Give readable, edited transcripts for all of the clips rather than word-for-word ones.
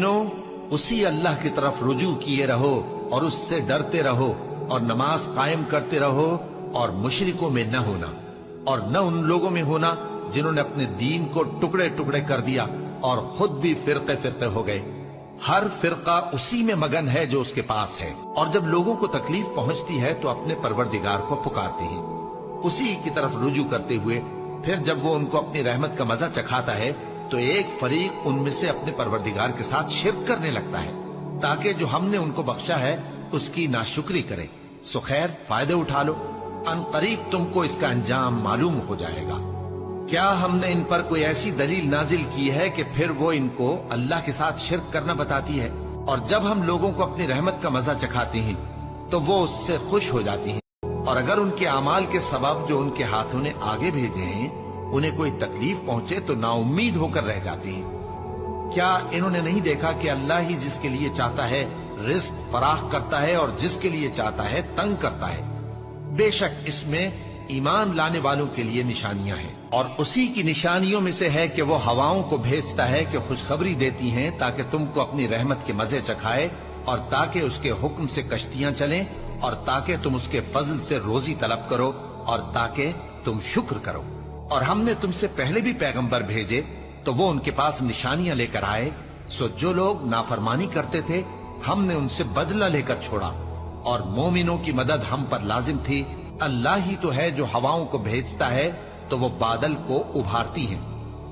مومنو اسی اللہ کی طرف رجوع کیے رہو اور اس سے ڈرتے رہو اور نماز قائم کرتے رہو اور مشرکوں میں نہ ہونا اور نہ ان لوگوں میں ہونا جنہوں نے اپنے دین کو ٹکڑے ٹکڑے کر دیا اور خود بھی فرقے فرقے ہو گئے۔ ہر فرقہ اسی میں مگن ہے جو اس کے پاس ہے، اور جب لوگوں کو تکلیف پہنچتی ہے تو اپنے پروردگار کو پکارتے ہیں، اسی کی طرف رجوع کرتے ہوئے پھر جب وہ ان کو اپنی رحمت کا مزہ چکھاتا ہے تو ایک فریق ان میں سے اپنے پروردگار کے ساتھ شرک کرنے لگتا ہے تاکہ جو ہم نے ان کو بخشا ہے اس کی ناشکری کرے۔ سو خیر، فائدے اٹھا لو، ان قریب تم کو اس کا انجام معلوم ہو جائے گا۔ کیا ہم نے ان پر کوئی ایسی دلیل نازل کی ہے کہ پھر وہ ان کو اللہ کے ساتھ شرک کرنا بتاتی ہے؟ اور جب ہم لوگوں کو اپنی رحمت کا مزہ چکھاتے ہیں تو وہ اس سے خوش ہو جاتی ہیں، اور اگر ان کے اعمال کے سبب جو ان کے ہاتھوں نے آگے بھیجے ہیں انہیں کوئی تکلیف پہنچے تو نا امید ہو کر رہ جاتی ہیں۔ کیا انہوں نے نہیں دیکھا کہ اللہ ہی جس کے لیے چاہتا ہے رزق فراخ کرتا ہے اور جس کے لیے چاہتا ہے تنگ کرتا ہے؟ بے شک اس میں ایمان لانے والوں کے لیے نشانیاں ہیں، اور اسی کی نشانیوں میں سے ہے کہ وہ ہواؤں کو بھیجتا ہے کہ خوشخبری دیتی ہیں تاکہ تم کو اپنی رحمت کے مزے چکھائے، اور تاکہ اس کے حکم سے کشتیاں چلیں، اور تاکہ تم اس کے فضل سے روزی طلب کرو، اور تاکہ تم شکر کرو۔ اور ہم نے تم سے پہلے بھی پیغمبر بھیجے تو وہ ان کے پاس نشانیاں لے کر آئے، سو جو لوگ نافرمانی کرتے تھے ہم نے ان سے بدلہ لے کر چھوڑا، اور مومنوں کی مدد ہم پر لازم تھی۔ اللہ ہی تو ہے جو ہواؤں کو بھیجتا ہے تو وہ بادل کو ابھارتی ہیں،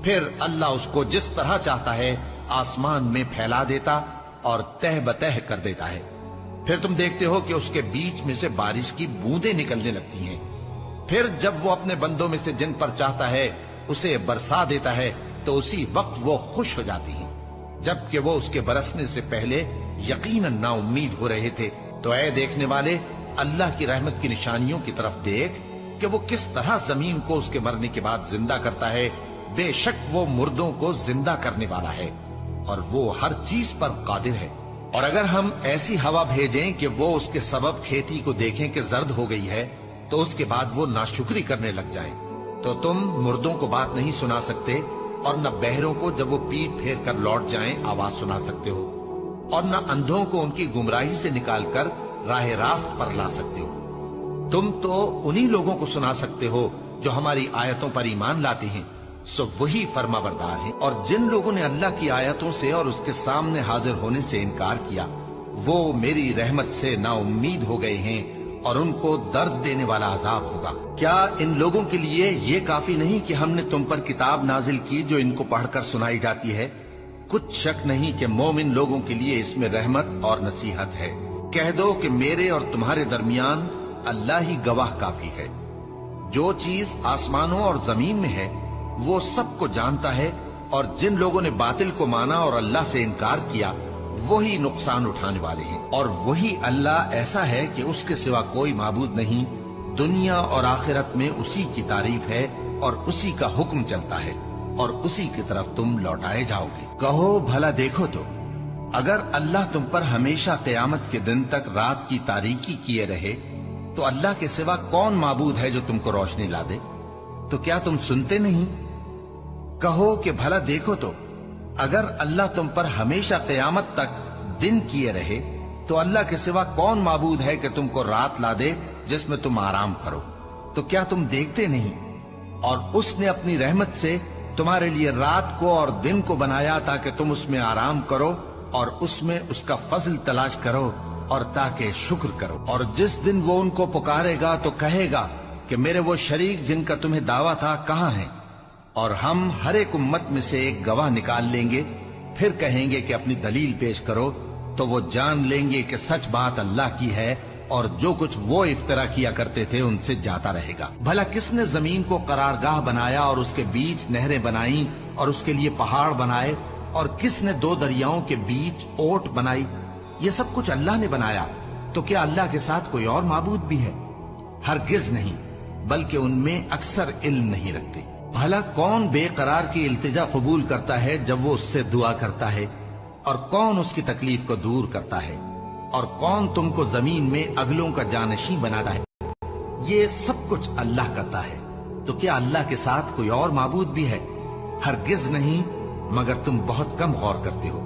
پھر اللہ اس کو جس طرح چاہتا ہے آسمان میں پھیلا دیتا اور تہ بتہ کر دیتا ہے، پھر تم دیکھتے ہو کہ اس کے بیچ میں سے بارش کی بوندیں نکلنے لگتی ہیں، پھر جب وہ اپنے بندوں میں سے جن پر چاہتا ہے اسے برسا دیتا ہے تو اسی وقت وہ خوش ہو جاتی ہیں، جبکہ وہ اس کے برسنے سے پہلے یقیناً نا امید ہو رہے تھے۔ تو اے دیکھنے والے، اللہ کی رحمت کی نشانیوں کی طرف دیکھ کہ وہ کس طرح زمین کو اس کے مرنے کے بعد زندہ کرتا ہے، بے شک وہ مردوں کو زندہ کرنے والا ہے اور وہ ہر چیز پر قادر ہے۔ اور اگر ہم ایسی ہوا بھیجیں کہ وہ اس کے سبب کھیتی کو دیکھیں کہ زرد ہو گئی ہے تو اس کے بعد وہ ناشکری کرنے لگ جائیں، تو تم مردوں کو بات نہیں سنا سکتے، اور نہ بہروں کو جب وہ پیٹ پھیر کر لوٹ جائیں آواز سنا سکتے ہو، اور نہ اندھوں کو ان کی گمراہی سے نکال کر راہ راست پر لا سکتے ہو۔ تم تو انہی لوگوں کو سنا سکتے ہو جو ہماری آیتوں پر ایمان لاتے ہیں، سو وہی فرما بردار ہیں۔ اور جن لوگوں نے اللہ کی آیتوں سے اور اس کے سامنے حاضر ہونے سے انکار کیا وہ میری رحمت سے نا امید ہو گئے ہیں، اور ان کو درد دینے والا عذاب ہوگا۔ کیا ان لوگوں کے لیے یہ کافی نہیں کہ ہم نے تم پر کتاب نازل کی جو ان کو پڑھ کر سنائی جاتی ہے؟ کچھ شک نہیں کہ مومن لوگوں کے لیے اس میں رحمت اور نصیحت ہے۔ کہہ دو کہ میرے اور تمہارے درمیان اللہ ہی گواہ کافی ہے۔ جو چیز آسمانوں اور زمین میں ہے وہ سب کو جانتا ہے، اور جن لوگوں نے باطل کو مانا اور اللہ سے انکار کیا وہی نقصان اٹھانے والے ہیں۔ اور وہی اللہ ایسا ہے کہ اس کے سوا کوئی معبود نہیں، دنیا اور آخرت میں اسی کی تعریف ہے اور اسی کا حکم چلتا ہے، اور اسی کی طرف تم لوٹائے جاؤ گے۔ کہو بھلا دیکھو تو، اگر اللہ تم پر ہمیشہ قیامت کے دن تک رات کی تاریکی کیے رہے تو اللہ کے سوا کون معبود ہے جو تم کو روشنی لا دے؟ تو کیا تم سنتے نہیں؟ کہو کہ بھلا دیکھو تو، اگر اللہ تم پر ہمیشہ قیامت تک دن کیے رہے تو اللہ کے سوا کون معبود ہے کہ تم کو رات لا دے جس میں تم آرام کرو؟ تو کیا تم دیکھتے نہیں؟ اور اس نے اپنی رحمت سے تمہارے لیے رات کو اور دن کو بنایا تاکہ تم اس میں آرام کرو اور اس میں اس کا فضل تلاش کرو اور تاکہ شکر کرو۔ اور جس دن وہ ان کو پکارے گا تو کہے گا کہ میرے وہ شریک جن کا تمہیں دعویٰ تھا کہاں ہیں؟ اور ہم ہر ایک امت میں سے ایک گواہ نکال لیں گے، پھر کہیں گے کہ اپنی دلیل پیش کرو، تو وہ جان لیں گے کہ سچ بات اللہ کی ہے، اور جو کچھ وہ افترا کیا کرتے تھے ان سے جاتا رہے گا۔ بھلا کس نے زمین کو قرارگاہ بنایا اور اس کے بیچ نہریں بنائیں اور اس کے لیے پہاڑ بنائے، اور کس نے دو دریاؤں کے بیچ اوٹ بنائی؟ یہ سب کچھ اللہ نے بنایا، تو کیا اللہ کے ساتھ کوئی اور معبود بھی ہے؟ ہرگز نہیں، بلکہ ان میں اکثر علم نہیں رکھتے۔ بھلا کون بے قرار کی التجا قبول کرتا ہے جب وہ اس سے دعا کرتا ہے، اور کون اس کی تکلیف کو دور کرتا ہے، اور کون تم کو زمین میں اگلوں کا جانشین بناتا ہے؟ یہ سب کچھ اللہ کرتا ہے، تو کیا اللہ کے ساتھ کوئی اور معبود بھی ہے؟ ہرگز نہیں، مگر تم بہت کم غور کرتے ہو۔